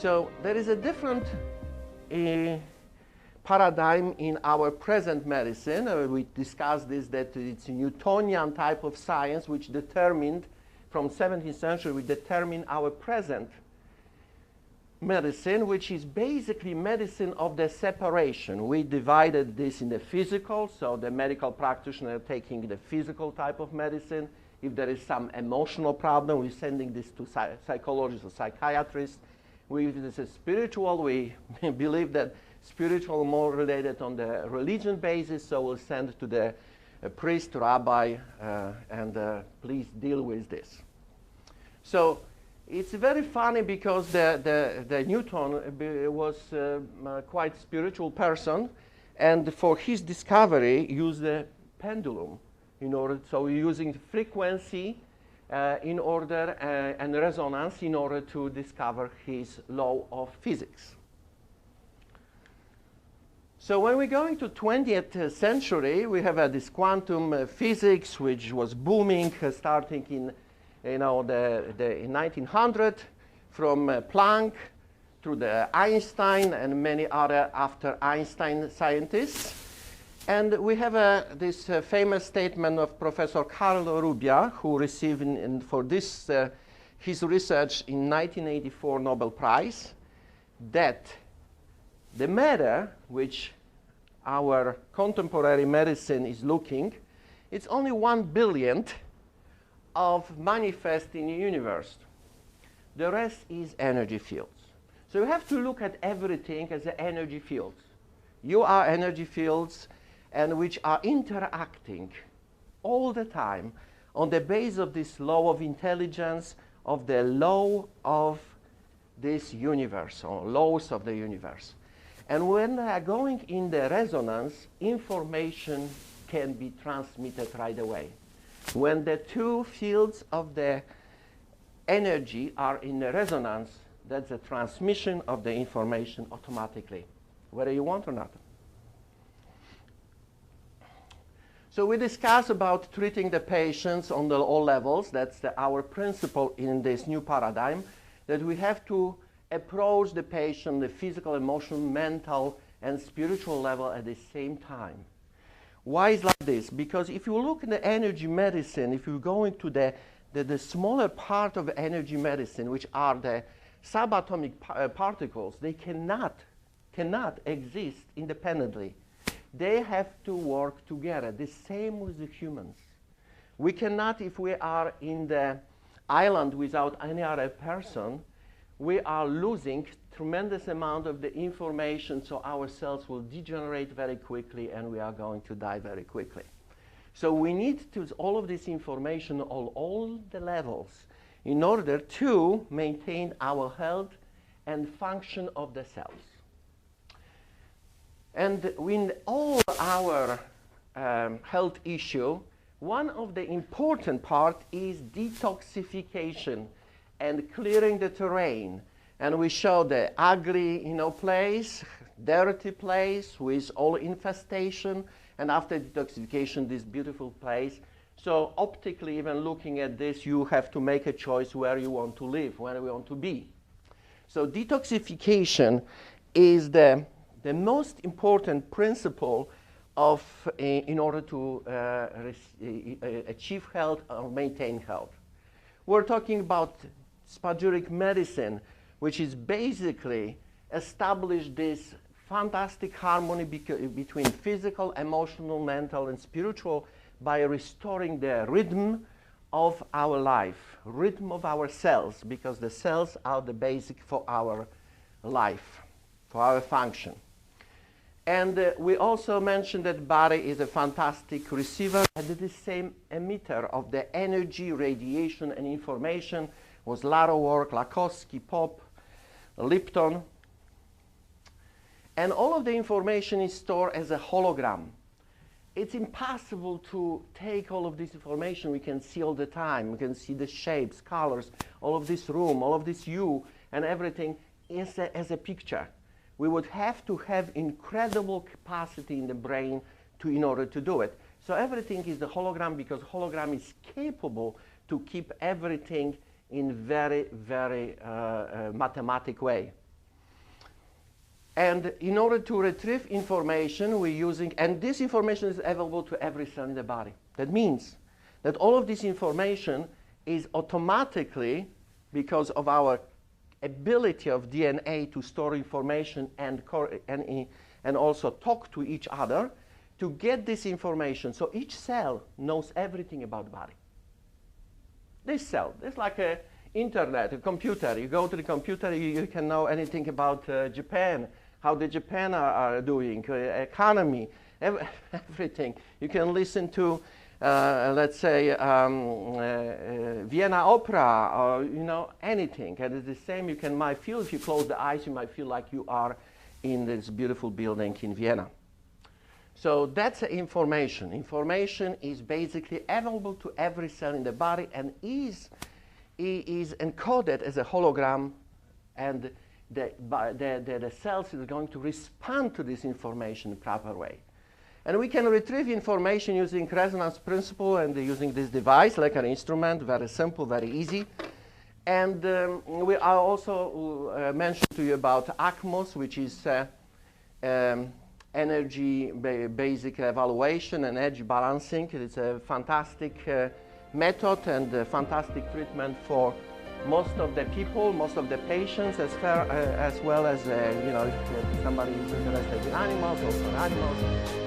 So there is a different paradigm in our present medicine. We discussed this, that it's a Newtonian type of science which determined, from 17th century, we determine our present medicine, which is basically medicine of the separation. We divided this in the physical, so the medical practitioner taking the physical type of medicine. If there is some emotional problem, we're sending this to psychologists or psychiatrists. If this is spiritual, we believe that spiritual more related on the religion basis, so we'll send to the priest, rabbi, and please deal with this. So it's very funny because the Newton was quite spiritual person, and for his discovery used the pendulum in order, so using frequency in order and resonance in order to discover his law of physics. So when we go into 20th century, we have this quantum physics, which was booming, starting in in 1900, from Planck through the Einstein and many other after Einstein scientists. And we have this famous statement of Professor Carlo Rubbia, who received for this his research in 1984 Nobel Prize, that the matter which our contemporary medicine is looking, it's only 1/10000000th of manifest in the universe. The rest is energy fields. So you have to look at everything as the energy fields. You are energy fields, and which are interacting all the time on the base of this law of intelligence, of the law of this universe, or laws of the universe. And when they are going in the resonance, information can be transmitted right away. When the two fields of the energy are in the resonance, that's the transmission of the information automatically, whether you want or not. So we discuss about treating the patients on all levels. That's our principle in this new paradigm, that we have to approach the patient, the physical, emotional, mental, and spiritual level at the same time. Why is like this? Because if you look in the energy medicine, if you go into the smaller part of energy medicine, which are the subatomic particles, they cannot exist independently. They have to work together. The same with the humans. We cannot, if we are in the island without any other person, we are losing tremendous amount of the information, so our cells will degenerate very quickly and we are going to die very quickly. So we need to all of this information on all the levels in order to maintain our health and function of the cells. And in all our health issue, one of the important part is detoxification and clearing the terrain. And we show the ugly, place, dirty place with all infestation, and after detoxification, this beautiful place. So optically, even looking at this, you have to make a choice where you want to live, where you want to be. So detoxification is the most important principle of in order to achieve health or maintain health. We're talking about spagyric medicine, which is basically established this fantastic harmony between physical, emotional, mental, and spiritual by restoring the rhythm of our life, rhythm of our cells, because the cells are the basic for our life, for our function. And we also mentioned that body is a fantastic receiver and the same emitter of the energy, radiation, and information was Laro work, Lakowski, Pop, Lipton. And all of the information is stored as a hologram. It's impossible to take all of this information we can see all the time. We can see the shapes, colors, all of this room, all of this you, and everything as a picture. We would have to have incredible capacity in the brain in order to do it. So everything is the hologram, because hologram is capable to keep everything in very, very mathematic way. And in order to retrieve information, we're using, and this information is available to every cell in the body. That means that all of this information is automatically, because of our ability of DNA to store information and also talk to each other, to get this information. So each cell knows everything about the body. This cell, it's like an internet, a computer. You go to the computer, you can know anything about Japan, how the Japan are doing, economy, everything. You can listen to, let's say, Vienna Opera, or anything. And it's the same. You might feel, if you close the eyes, you might feel like you are in this beautiful building in Vienna. So that's information. Information is basically available to every cell in the body and is encoded as a hologram, and the cells is going to respond to this information in a proper way. And we can retrieve information using resonance principle and using this device, like an instrument, very simple, very easy. And I also mentioned to you about ACMOS, which is energy basic evaluation and edge balancing. It's a fantastic method and a fantastic treatment for most of the people, most of the patients, as well as if somebody is interested in animals, also animals.